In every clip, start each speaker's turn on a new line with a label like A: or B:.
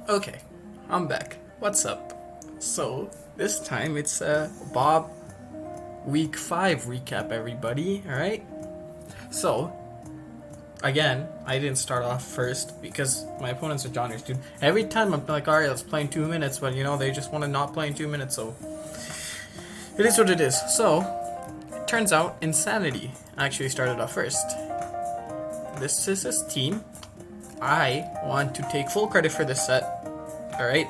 A: Okay, I'm back. What's up? So, this time it's a Bob Week 5 recap, everybody, alright? So, again, I didn't start off first because my opponents are Johners, dude. Every time I'm like, alright, let's play in 2 minutes, but they just want to not play in 2 minutes, so it is what it is. So, it turns out Insanity actually started off first. This is his team. I want to take full credit for this set. All right,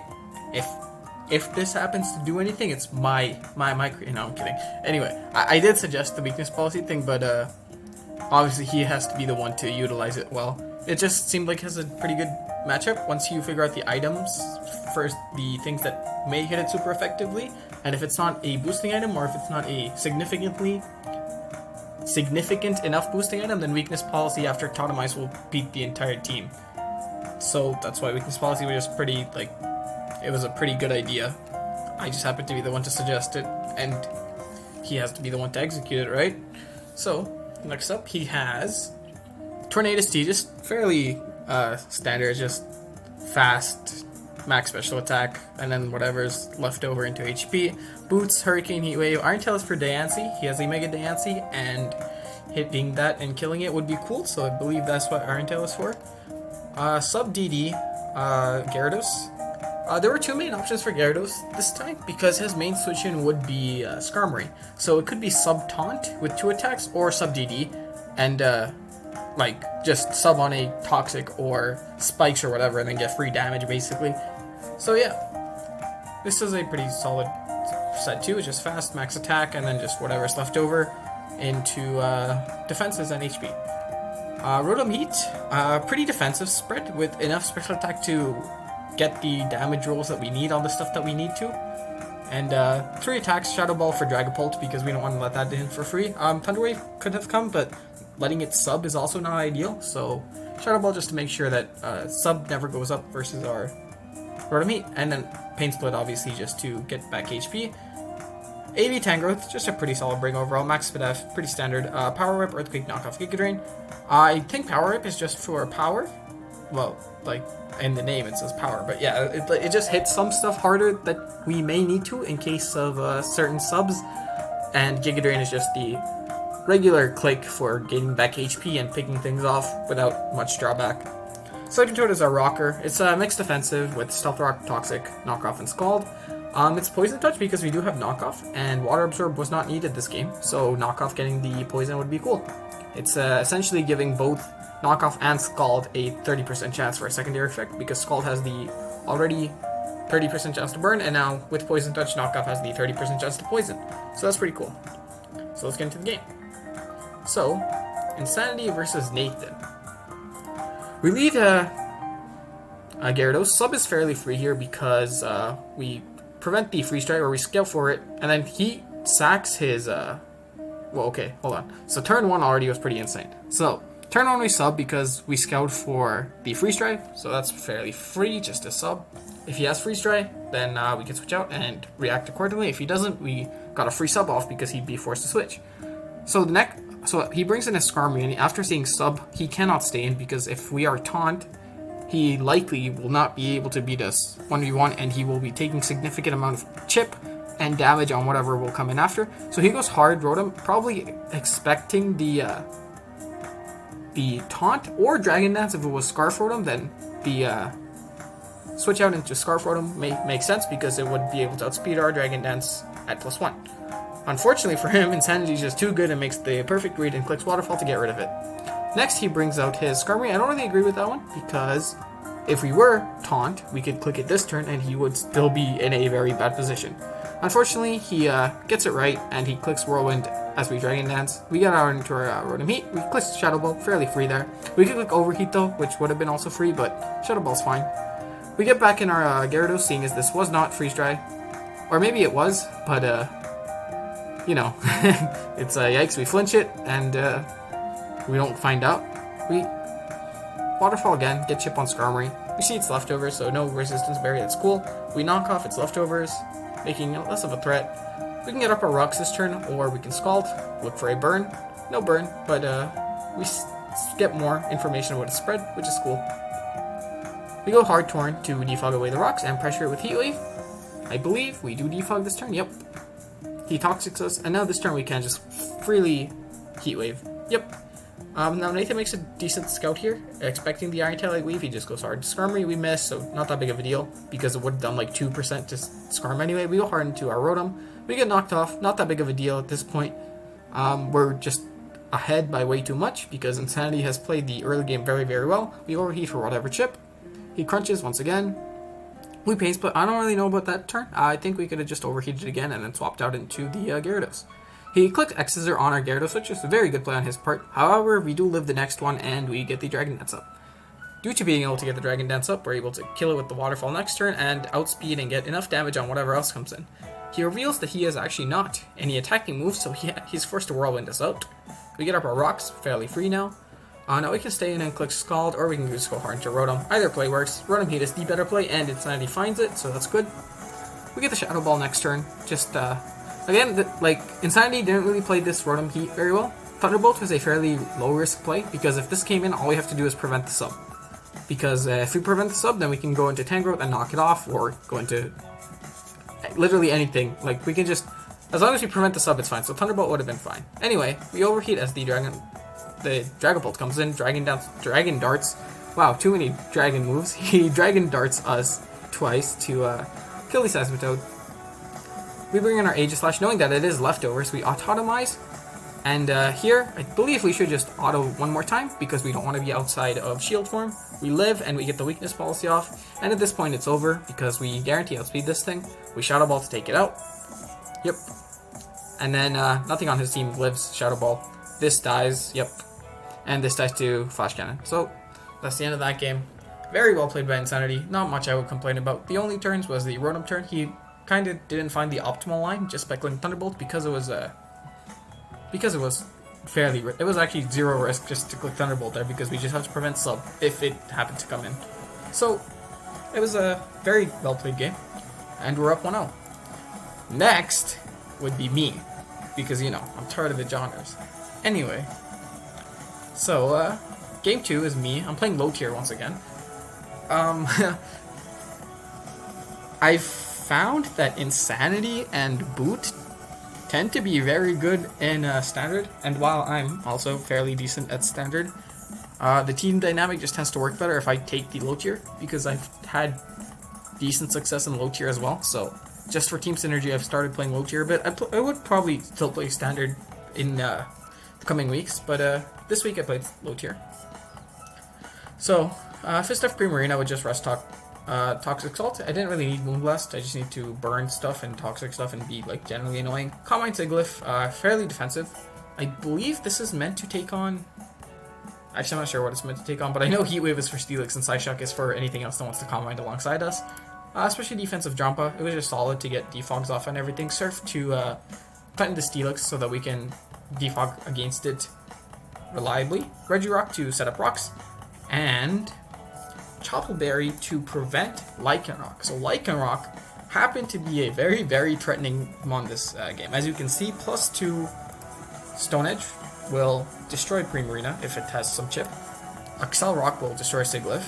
A: if this happens to do anything, it's my. No, I'm kidding. Anyway, I did suggest the weakness policy thing, but obviously he has to be the one to utilize it well. It just seemed like it has a pretty good matchup once you figure out the items first, the things that may hit it super effectively, and if it's not a boosting item or if it's not a significant enough boosting item, then weakness policy after Totemize will beat the entire team. So that's why weakness policy was just pretty, it was a pretty good idea. I just happened to be the one to suggest it, and he has to be the one to execute it, right? So, next up, he has Tornadus T, just fairly standard, just fast, max special attack, and then whatever's left over into HP. Boots, Hurricane, Heatwave, Iron Tail is for Diancie. He has a Mega Diancie, and hitting that and killing it would be cool, so I believe that's what Iron Tail is for. Sub DD, Gyarados. There were two main options for Gyarados this time, because his main switch-in would be Skarmory. So it could be Sub Taunt with 2 attacks, or Sub DD, and just sub on a Toxic or Spikes or whatever, and then get free damage, basically. So yeah, this is a pretty solid set too. It's just fast, max attack, and then just whatever's left over into defenses and HP. Rotom Heat, pretty defensive spread with enough special attack to get the damage rolls that we need on the stuff that we need to. And 3 attacks, Shadow Ball for Dragapult because we don't want to let that in for free. Thunder Wave could have come, but letting it sub is also not ideal, so Shadow Ball just to make sure that sub never goes up versus our Rotom Heat. And then Pain Split obviously just to get back HP. AV Tangrowth, just a pretty solid bring overall. Max Spadef, pretty standard. Power Whip, Earthquake, Knockoff, Giga Drain. I think Power Whip is just for power. Well, in the name it says power, but yeah, it just hits some stuff harder that we may need to in case of certain subs. And Giga Drain is just the regular click for getting back HP and picking things off without much drawback. Second Toad is our rocker. It's a mixed defensive with Stealth Rock, Toxic, Knockoff, and Scald. It's Poison Touch because we do have Knockoff, and Water Absorb was not needed this game, so Knockoff getting the Poison would be cool. It's essentially giving both Knockoff and Scald a 30% chance for a secondary effect, because Scald has the already 30% chance to burn, and now with Poison Touch, Knockoff has the 30% chance to poison. So that's pretty cool. So let's get into the game. So, Insanity versus Nathan. We lead Gyarados. Sub is fairly free here because we prevent the Freeze Dry, or we scale for it, and then he sacks his well, okay, hold on. So turn 1 already was pretty insane. So turn 1 we sub because we scout for the Freeze Dry, so that's fairly free, just a sub. If he has Freeze Dry, then we can switch out and react accordingly. If he doesn't, we got a free sub off because he'd be forced to switch. So so he brings in a Skarmory, and after seeing sub, he cannot stay in because if we are taunt, he likely will not be able to beat us 1v1, and he will be taking significant amount of chip and damage on whatever will come in after. So he goes hard Rotom, probably expecting the taunt or Dragon Dance. If it was Scarf Rotom, then the switch out into Scarf Rotom make sense because it would be able to outspeed our Dragon Dance at +1. Unfortunately for him, Insanity is just too good and makes the perfect read and clicks Waterfall to get rid of it. Next, he brings out his Skarmory. I don't really agree with that one, because if we were taunt, we could click it this turn, and he would still be in a very bad position. Unfortunately, he gets it right, and he clicks Whirlwind as we Dragon Dance. We get out into our Rotom Heat. We click Shadow Ball, fairly free there. We could click Overheat, though, which would have been also free, but Shadow Ball's fine. We get back in our Gyarados, seeing as this was not Freeze Dry. Or maybe it was, but, it's yikes, we flinch it, and we don't find out. We Waterfall again, get chip on Skarmory. We see it's leftovers, so no resistance berry, that's cool. We knock off its leftovers, making it less of a threat. We can get up our rocks this turn, or we can Scald, look for a burn. No burn, but we get more information about its spread, which is cool. We go Hard Torn to defog away the rocks and pressure it with Heat Wave. I believe we do defog this turn, yep. He Toxics us, and now this turn we can just freely Heat Wave. Yep. Now Nathan makes a decent scout here, expecting the Iron Tail Light Weave. He just goes hard. Skirmery we miss, so not that big of a deal, because it would have done like 2% to Skirm anyway. We go hard into our Rotom. We get knocked off, not that big of a deal at this point. We're just ahead by way too much, because Insanity has played the early game very, very well. We overheat for whatever chip. He crunches once again. We Pain Split. I don't really know about that turn. I think we could have just overheated again and then swapped out into the Gyarados. He clicked X Scissor on our Gyarados, which is a very good play on his part. However, we do live the next one, and we get the Dragon Dance up. Due to being able to get the Dragon Dance up, we're able to kill it with the Waterfall next turn, and outspeed and get enough damage on whatever else comes in. He reveals that he has actually not any attacking moves, so he's forced to Whirlwind us out. We get up our rocks, fairly free now. Now we can stay in and click Scald, or we can just go hard into Rotom. Either play works. Rotom Heat is the better play, and Insanity finds it, so that's good. We get the Shadow Ball next turn. Just, again, Insanity didn't really play this Rotom Heat very well. Thunderbolt was a fairly low-risk play, because if this came in, all we have to do is prevent the sub. Because if we prevent the sub, then we can go into Tangrowth and knock it off, or go into literally anything. Like, we can just, as long as we prevent the sub, it's fine. So Thunderbolt would have been fine. Anyway, we overheat as the Dragon Bolt comes in. Dragon Darts. Wow, too many Dragon moves. He Dragon Darts us twice to kill the Seismitoad. We bring in our Aegislash, knowing that it is leftovers. We autotomize, and here, I believe we should just auto one more time, because we don't want to be outside of shield form. We live, and we get the weakness policy off, and at this point it's over, because we guarantee outspeed this thing. We Shadow Ball to take it out. Yep. And then nothing on his team lives Shadow Ball. This dies, yep. And this dies to Flash Cannon. So, that's the end of that game. Very well played by Insanity. Not much I would complain about. The only turns was the Rotom turn. He kind of didn't find the optimal line just by clicking Thunderbolt, because it was fairly, it was actually zero risk just to click Thunderbolt there, because we just have to prevent sub if it happened to come in. So it was a very well played game, and we're up 1-0. Next would be me, because you know I'm tired of the genres. Anyway, so game 2 is me. I'm playing low tier once again. I found that Insanity and Boot tend to be very good in Standard, and while I'm also fairly decent at Standard, the team dynamic just tends to work better if I take the low tier, because I've had decent success in low tier as well. So just for team synergy, I've started playing low tier a bit. I would probably still play Standard in the coming weeks, but this week I played low tier. So Fist of Primarina would just rest talk. Toxic Salt. I didn't really need Moonblast. I just need to burn stuff and toxic stuff and be like generally annoying. Combine Sigilyph, fairly defensive. I believe this is meant to take on. Actually, I'm not sure what it's meant to take on, but I know Heat Wave is for Steelix and Psyshock is for anything else that wants to combine alongside us. Especially defensive Jumpa. It was just solid to get defogs off and everything. Surf to threaten the Steelix so that we can defog against it reliably. Regirock to set up rocks, and Choppleberry to prevent Lycanroc. So Lycanroc happened to be a very, very threatening mon this game. As you can see, +2 Stone Edge will destroy Primarina if it has some chip. Accel Rock will destroy Sigilyph.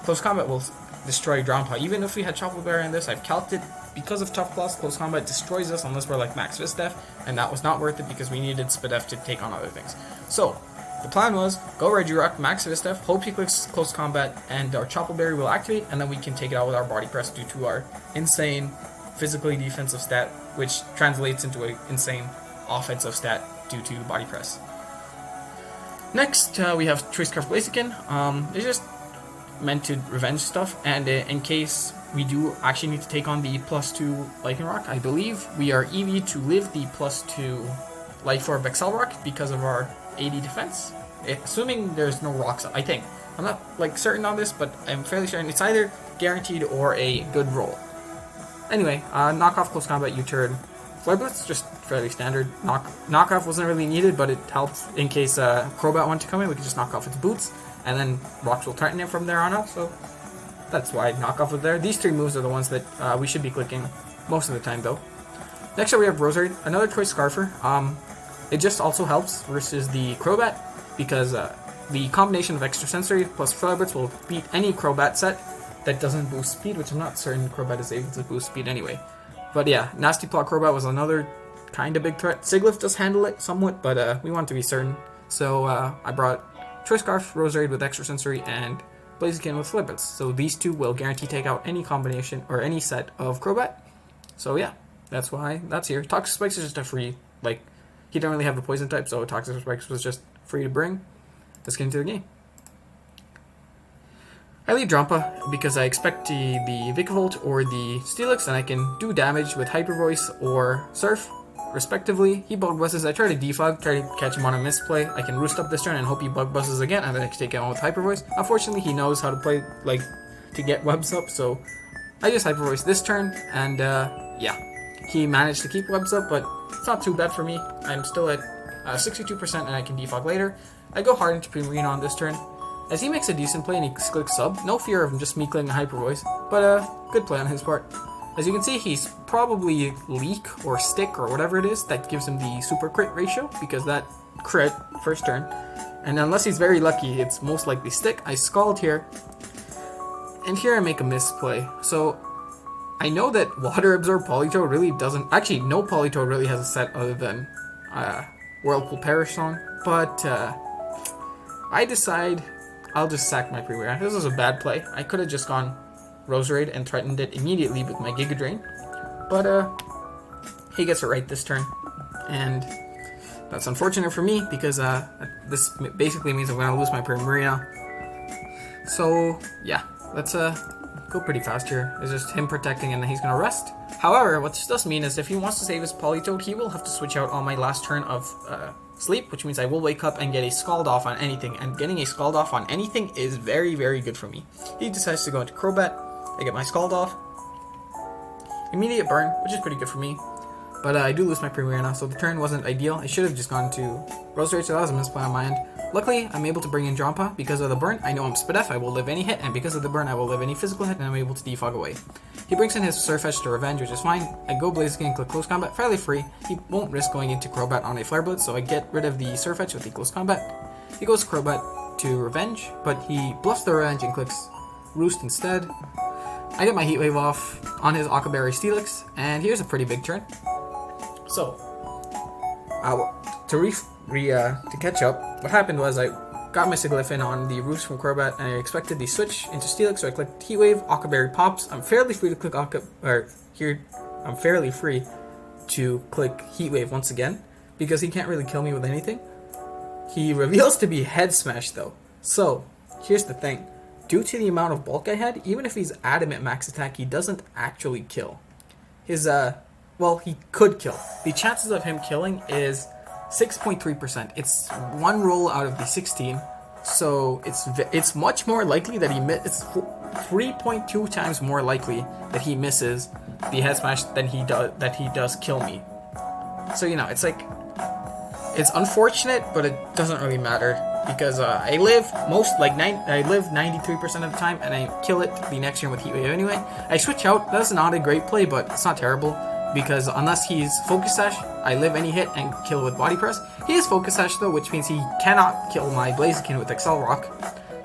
A: Close Combat will destroy Drownpaw. Even if we had Choppleberry in this, I've calced it. Because of Tough Plus, Close Combat destroys us unless we're like Max Vistef, and that was not worth it because we needed Spadef to take on other things. So, the plan was, go Regirock, Max Vistef, hope he clicks Close Combat, and our Choppleberry will activate, and then we can take it out with our Body Press due to our insane physically defensive stat, which translates into an insane offensive stat due to Body Press. Next, we have Choice Scarf Blaziken. It's just meant to revenge stuff, and in case we do actually need to take on the +2 Lycanroc, I believe we are EV to live the +2 Life Orb Accel because of our 80 defense, assuming there's no rocks. I think I'm not like certain on this, but I'm fairly certain it's either guaranteed or a good roll. Anyway, knock off Close Combat U-turn. Flare Blitz, just fairly standard. Knockoff wasn't really needed, but it helped in case Crobat wanted to come in. We could just knock off its boots, and then rocks will threaten it from there on out. So that's why knockoff was there. These 3 moves are the ones that we should be clicking most of the time, though. Next up, we have Rosary, another Choice Scarfer. It just also helps versus the Crobat, because the combination of Extrasensory plus Flare Blitz will beat any Crobat set that doesn't boost speed, which I'm not certain Crobat is able to boost speed anyway. But yeah, Nasty Plot Crobat was another kind of big threat. Sigilyph does handle it somewhat, but we want to be certain. So I brought Choice Scarf, Roserade with Extra Sensory, and Blaziken with Flare Blitz. So these two will guarantee take out any combination or any set of Crobat. So yeah, that's why that's here. Toxic Spikes is just a free, like, he didn't really have the poison type, so Toxic Spikes was just free to bring. Let's get into the game. I leave Drampa because I expect the Vikavolt or the Steelix, and I can do damage with Hyper Voice or Surf, respectively. He Bug Buzzes. I try to defog, try to catch him on a misplay. I can Roost up this turn and hope he Bug Buzzes again, and then I can take him on with Hyper Voice. Unfortunately, he knows how to play, like, to get webs up, so I just Hyper Voice this turn, and yeah. He managed to keep webs up, but it's not too bad for me. I'm still at 62% and I can defog later. I go hard into Primarina on this turn. As he makes a decent play and he clicks sub, no fear of him just me clicking a Hyper Voice, but good play on his part. As you can see, he's probably Leak or Stick or whatever it is that gives him the super crit ratio, because that crit first turn. And unless he's very lucky, it's most likely Stick. I Scald here, and here I make a misplay. So I know that Water Absorb Politoed really doesn't... Actually, no Politoed really has a set other than Whirlpool Perish Song, but I decide I'll just sack my Primarina. This was a bad play. I could have just gone Roserade and threatened it immediately with my Giga Drain, but he gets it right this turn, and that's unfortunate for me because this basically means I'm going to lose my Primarina. So yeah, let's go pretty fast here. It's just him protecting and then he's going to rest. However, what this does mean is if he wants to save his Politoed, he will have to switch out on my last turn of sleep, which means I will wake up and get a Scald off on anything, and getting a Scald off on anything is very, very good for me. He decides to go into Crobat. I get my Scald off. Immediate burn, which is pretty good for me, but I do lose my Primarina, so the turn wasn't ideal. I should have just gone to Roserade, so that was a misplay on my end. Luckily, I'm able to bring in Drampa because of the burn. I know I'm Spadef, I will live any hit, and because of the burn, I will live any physical hit, and I'm able to defog away. He brings in his Surfetch to Revenge, which is fine. I go Blaziken, click Close Combat, fairly free. He won't risk going into Crobat on a Flare Blitz, so I get rid of the Surfetch with the Close Combat. He goes Crobat to Revenge, but he bluffs the Revenge and clicks Roost instead. I get my Heat Wave off on his Okaberry Steelix, and here's a pretty big turn. So, to catch up, what happened was I got my Sigilyph in on the Roost from Crobat, and I expected the switch into Steelix, so I clicked Heat Wave, Okaberry pops. I'm fairly free to click I'm fairly free to click Heat Wave once again, because he can't really kill me with anything. He reveals to be Head Smash though. So, here's the thing. Due to the amount of bulk I had, even if he's adamant max attack, he doesn't actually kill. His, well, he could kill. The chances of him killing is 6.3%. It's one roll out of the 16, so it's much more likely that it's 3.2 times more likely that he misses the head smash than he does kill me. So you know, it's like, it's unfortunate, but it doesn't really matter because I live 93% of the time, and I kill it the next turn with Heat Wave anyway. I switch out. That's not a great play, but it's not terrible. Because unless he's Focus Sash, I live any hit and kill with Body Press. He is Focus Sash though, which means he cannot kill my Blaziken with Excel Rock.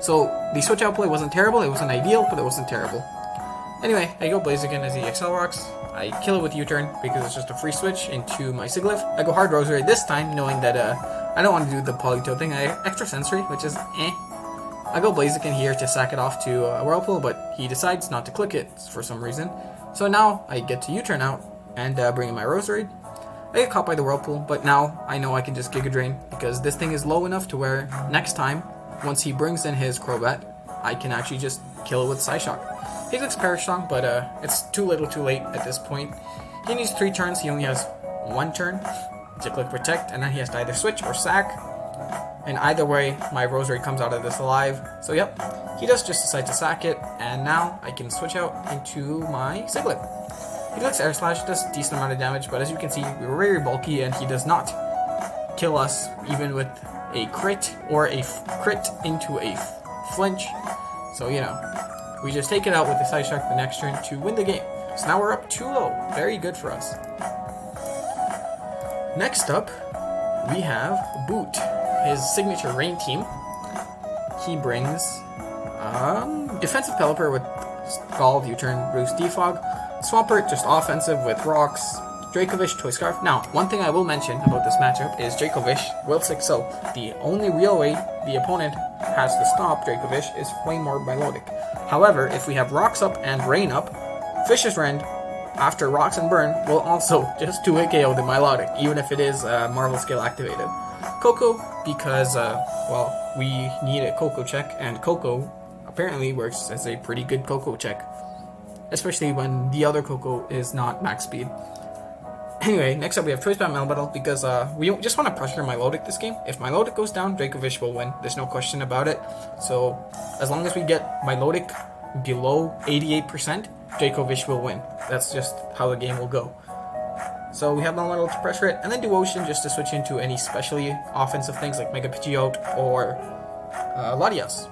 A: So the switch out play wasn't terrible, it wasn't ideal, but it wasn't terrible. Anyway, I go Blaziken as he Excel Rocks. I kill it with U-Turn because it's just a free switch into my Sigilyph. I go hard Roserade this time, knowing that I don't want to do the Politoed thing. I Extra Sensory, which is I go Blaziken here to sack it off to Whirlpool, but he decides not to click it for some reason. So now I get to U-Turn out and bring in my Roserade. I get caught by the Whirlpool, but now I know I can just Giga Drain because this thing is low enough to where next time, once he brings in his Crobat, I can actually just kill it with Psyshock. He clicks Perish Song, but it's too little too late at this point. He needs 3 turns, he only has 1 turn to click Protect, and then he has to either switch or sack. And either way, my Roserade comes out of this alive. So yep, he does just decide to sack it, and now I can switch out into my Sigilyph. He clicks Air Slash, does a decent amount of damage, but as you can see, we're very bulky, and he does not kill us even with a crit or a crit into a flinch. So, you know, we just take it out with the Psyshock the next turn to win the game. So now we're up 2-0. Very good for us. Next up, we have Boot, his signature Rain team. He brings Defensive Pelipper with Scald, U-turn, Roost, Defog. Swampert, just offensive with Rocks. Dracovish, Toy Scarf. Now, one thing I will mention about this matchup is Dracovish will 6-0. The only real way the opponent has to stop Dracovish is Flame Orb Milotic. However, if we have Rocks up and Rain up, Fish's Rend, after Rocks and Burn, will also just 2-hit KO the Milotic, even if it is Marvel Skill activated. Coco, because, well, we need a Coco check, and Coco apparently works as a pretty good Coco check. Especially when the other Coco is not max speed. Anyway, next up we have Choice Band Melmetal, because we just want to pressure Milotic this game. If Milotic goes down, Dracovish will win. There's no question about it. So, as long as we get Milotic below 88%, Dracovish will win. That's just how the game will go. So we have Melmetal to pressure it, and then Devotion just to switch into any specially offensive things like Mega Pidgeot or Latias.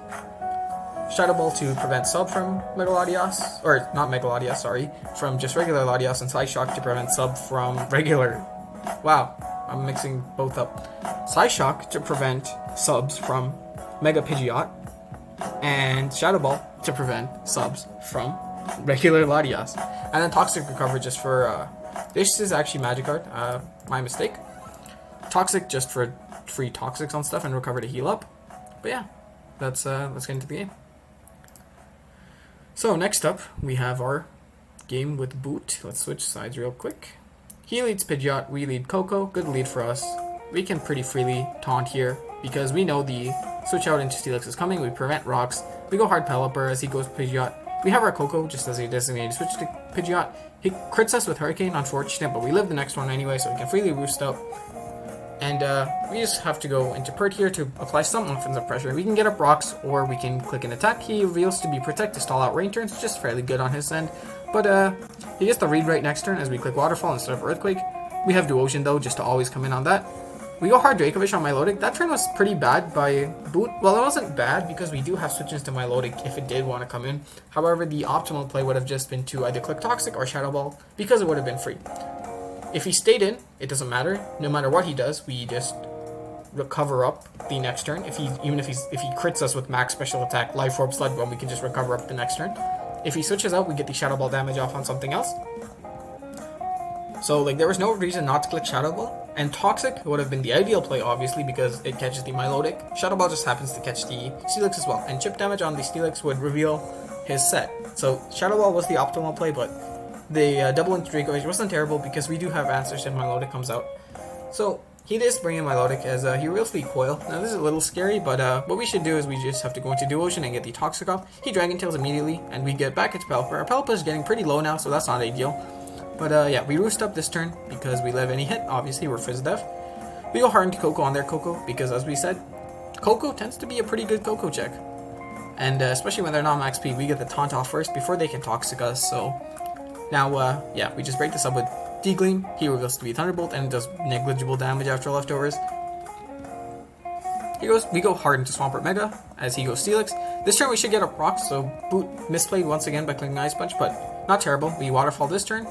A: Shadow Ball to prevent sub from Mega Latias, or not Mega Latias, sorry, from just regular Latias, and Psy Shock to prevent sub from regular. Wow, I'm mixing both up. Psy Shock to prevent subs from Mega Pidgeot, and Shadow Ball to prevent subs from regular Latias. And then Toxic Recover just for, this is actually Magikarp, my mistake. Toxic just for free Toxics on stuff and Recover to heal up. But yeah, let's get into the game. So next up, we have our game with Boot. Let's switch sides real quick. He leads Pidgeot, we lead Coco. Good lead for us. We can pretty freely taunt here because we know the switch out into Steelix is coming. We prevent Rocks. We go hard Pelipper as he goes Pidgeot. We have our Coco just as a designated switch to Pidgeot. He crits us with Hurricane, unfortunate, but we live the next one anyway, so we can freely roost up. And we just have to go into Pert here to apply some offensive pressure. We can get up Rocks, or we can click an attack. He reveals to be Protect to stall out rain turns, which is fairly good on his end. But he gets the read right next turn as we click Waterfall instead of Earthquake. We have Duosion though, just to always come in on that. We go hard Dracovish on Milotic. That turn was pretty bad by Boot. Well, it wasn't bad because we do have switches to Milotic if it did want to come in. However, the optimal play would have just been to either click Toxic or Shadow Ball because it would have been free. If he stayed in, it doesn't matter. No matter what he does, we just recover up the next turn. If he crits us with max special attack, Life Orb, Sludge Bomb, we can just recover up the next turn. If he switches out, we get the Shadow Ball damage off on something else. So, like, there was no reason not to click Shadow Ball. And Toxic would have been the ideal play, obviously, because it catches the Milotic. Shadow Ball just happens to catch the Steelix as well. And chip damage on the Steelix would reveal his set. So, Shadow Ball was the optimal play, but the double into Dracovish wasn't terrible because we do have answers if Milotic comes out. So, he does bring in Milotic as he reveals the Coil. Now, this is a little scary, but what we should do is we just have to go into Duosion and get the Toxic off. He Dragon Tails immediately, and we get back into Pelipper. Our Pelipper is getting pretty low now, so that's not ideal. But yeah, we roost up this turn because we live any hit. Obviously, we're Fizz Def. We go hard into Coco on their Coco because, as we said, Coco tends to be a pretty good Coco check. And especially when they're not max speed, we get the taunt off first before they can Toxic us. So now, yeah, we just break this up with D-Gleam. He reveals to be Thunderbolt and does negligible damage after leftovers. We go hard into Swampert Mega as he goes Steelix. This turn we should get up Rocks, so Boot misplayed once again by clicking Ice Punch, but not terrible. We Waterfall this turn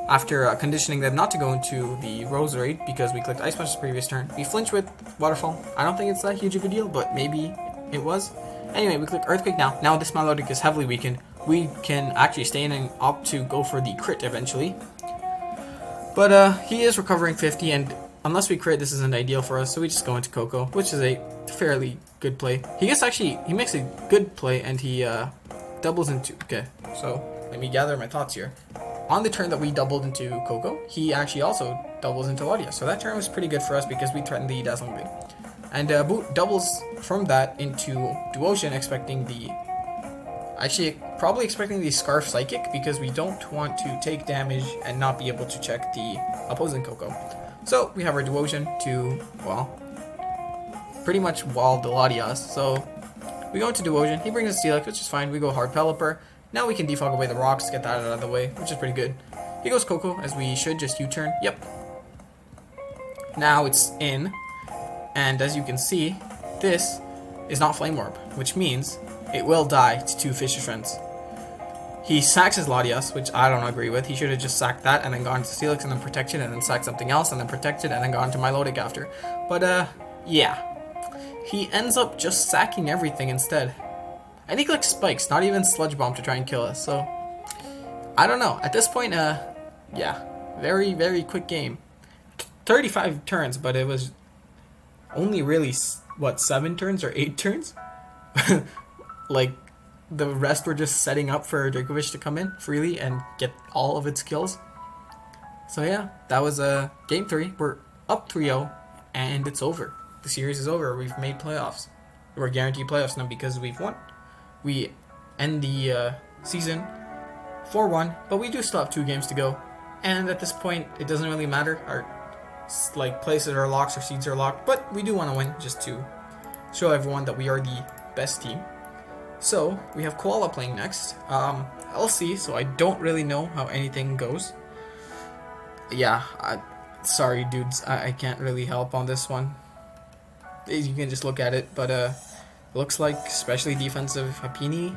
A: after conditioning them not to go into the Rose Raid because we clicked Ice Punch the previous turn. We flinch with Waterfall. I don't think it's that huge of a deal, but maybe it was. Anyway, we click Earthquake now. Now this Milotic is heavily weakened. We can actually stay in and opt to go for the crit eventually. But he is recovering 50, and unless we crit, this isn't ideal for us, so we just go into Coco, which is a fairly good play. He makes a good play, and he doubles into... Okay, so let me gather my thoughts here. On the turn that we doubled into Coco, he actually also doubles into Latias, so that turn was pretty good for us because we threatened the Dazzling Gleam. And Boot doubles from that into Duosion, expecting the... Actually, probably expecting the Scarf Psychic, because we don't want to take damage and not be able to check the opposing Coco. So, we have our Duosion to, well, pretty much wall the Latias. So, we go into Duosion, he brings a Steelix, which is fine, we go hard Pelipper. Now we can defog away the Rocks, get that out of the way, which is pretty good. He goes Coco, as we should just U-turn, yep. Now it's in, and as you can see, this is not Flame Orb, which means it will die to 2 Fisher Friends. He sacks his Latias, which I don't agree with. He should have just sacked that and then gone to Steelix and then protected and then sacked something else and then protected and then gone to Milotic after. But yeah. He ends up just sacking everything instead. And he clicks spikes, not even sludge bomb to try and kill us. So I don't know. At this point, yeah, very, very quick game. 35 turns, but it was only really, what, 7 turns or 8 turns? Like, the rest were just setting up for Dracovic to come in freely and get all of its kills. So yeah, that was game 3. We're up 3-0, and it's over. The series is over. We've made playoffs. We're guaranteed playoffs now because we've won. We end the season 4-1, but we do still have 2 games to go. And at this point, it doesn't really matter. Our places are locked, our seeds are locked, but we do want to win just to show everyone that we are the best team. So we have Koala playing next. LC, so I don't really know how anything goes. Yeah, sorry dudes, I can't really help on this one. You can just look at it, but looks like especially defensive Hapini.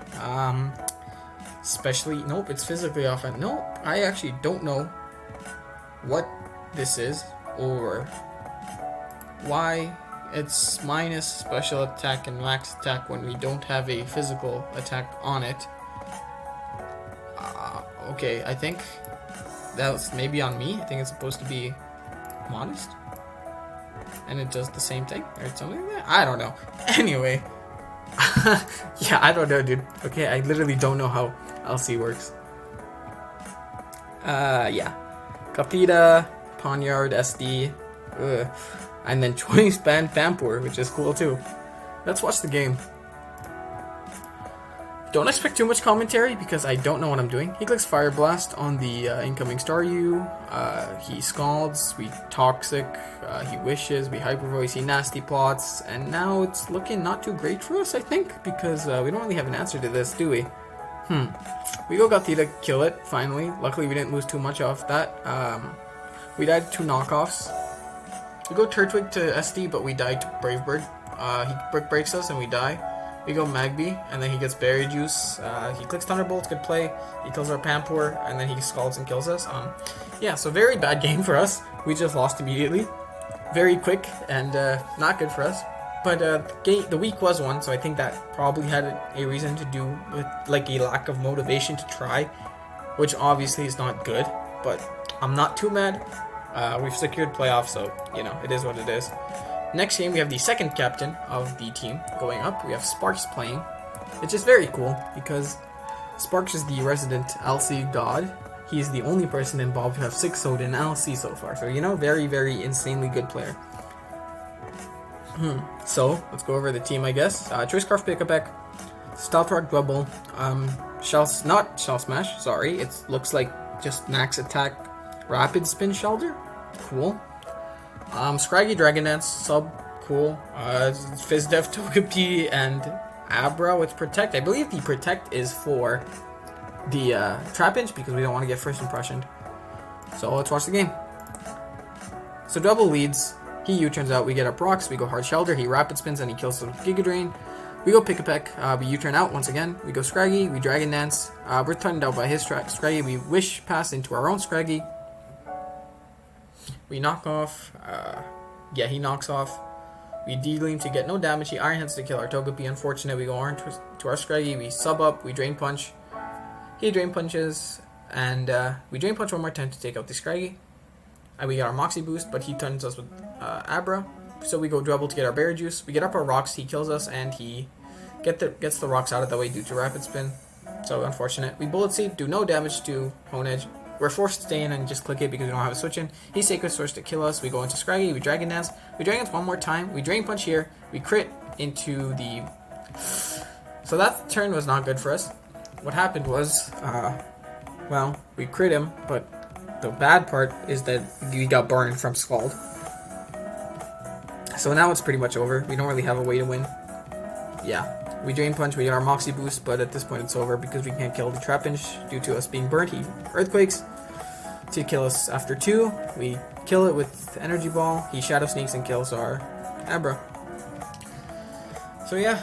A: Especially, nope, it's physically offensive. No, I actually don't know what this is or why it's minus special attack and max attack when we don't have a physical attack on it. Okay, I think that's maybe on me. I think it's supposed to be modest. And it does the same thing or something like that. I don't know. Anyway. Yeah, I don't know, dude. Okay, I literally don't know how LC works. Yeah. Kapita, Ponyard, SD, and then Choice Band Pampur, which is cool too. Let's watch the game. Don't expect too much commentary because I don't know what I'm doing. He clicks Fire Blast on the incoming Staryu. He Scalds, we Toxic, he Wishes, we Hyper Voice, he Nasty Plots, and now it's looking not too great for us, I think, because we don't really have an answer to this, do we? We go Gothita to kill it, finally. Luckily we didn't lose too much off that. We died to 2 knockoffs. We go Turtwig to SD, but we died to Brave Bird. He Brick Breaks us and we die. We go Magby, and then he gets Berry Juice. He clicks Thunderbolts, good play. He kills our Pampur, and then he Scalds and kills us. Yeah, so very bad game for us. We just lost immediately. Very quick, and not good for us. But the week was one, so I think that probably had a reason to do with like a lack of motivation to try, which obviously is not good. But I'm not too mad. We've secured playoffs, so, you know, it is what it is. Next game, we have the second captain of the team going up. We have Sparks playing, which is very cool because Sparks is the resident LC god. He's the only person in Bob to have 6 soda in LC so far. So, you know, very, very insanely good player. So, let's go over the team, I guess. Choice Scarf Pick-a-Peck, Stealth Rock Double, not Shell Smash, sorry. It looks like just Max Attack Rapid Spin Shelter. Cool. Scraggy Dragon Dance, sub, cool. Fizdef, Togepi, and Abra with Protect. I believe the Protect is for the Trapinch because we don't want to get first impression. So let's watch the game. So Double leads. He U-turns out. We get up rocks. We go Hard Shelter. He Rapid Spins and he kills the Giga Drain. We go Pick-a-Peck. We U-turn out once again. We go Scraggy. We Dragon Dance. We're threatened out by his Scraggy. We Wish Pass into our own Scraggy. We knock off, yeah, he knocks off. We D-Gleam to get no damage. He Iron Heads to kill our Togepi. Unfortunate, we go Orange to our Scraggy. We sub up, we Drain Punch. He Drain Punches, and we Drain Punch one more time to take out the Scraggy. And we got our Moxie Boost, but he turns us with Abra. So we go Double to get our Berry Juice. We get up our rocks, he kills us, and he gets the rocks out of the way due to Rapid Spin. So unfortunate. We Bullet Seed, do no damage to Honedge. We're forced to stay in and just click it because we don't have a switch in. He Sacred Source to kill us. We go into Scraggy. We Dragon Dance. We Dragon Dance one more time. We Drain Punch here. We crit into the... So that turn was not good for us. What happened was, well, we crit him, but the bad part is that we got burned from Scald. So now it's pretty much over. We don't really have a way to win. Yeah. We Drain Punch, we get our Moxie Boost, but at this point it's over because we can't kill the Trapinch due to us being burnt. He Earthquakes to kill us after 2. We kill it with Energy Ball. He Shadow Sneaks and kills our Abra. So yeah,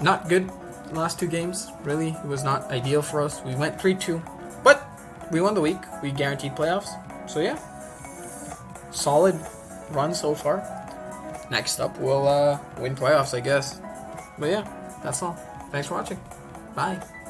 A: not good last 2 games. Really, it was not ideal for us. We went 3-2, but we won the week. We guaranteed playoffs. So yeah, solid run so far. Next up, we'll win playoffs, I guess. But yeah, that's all. Thanks for watching. Bye.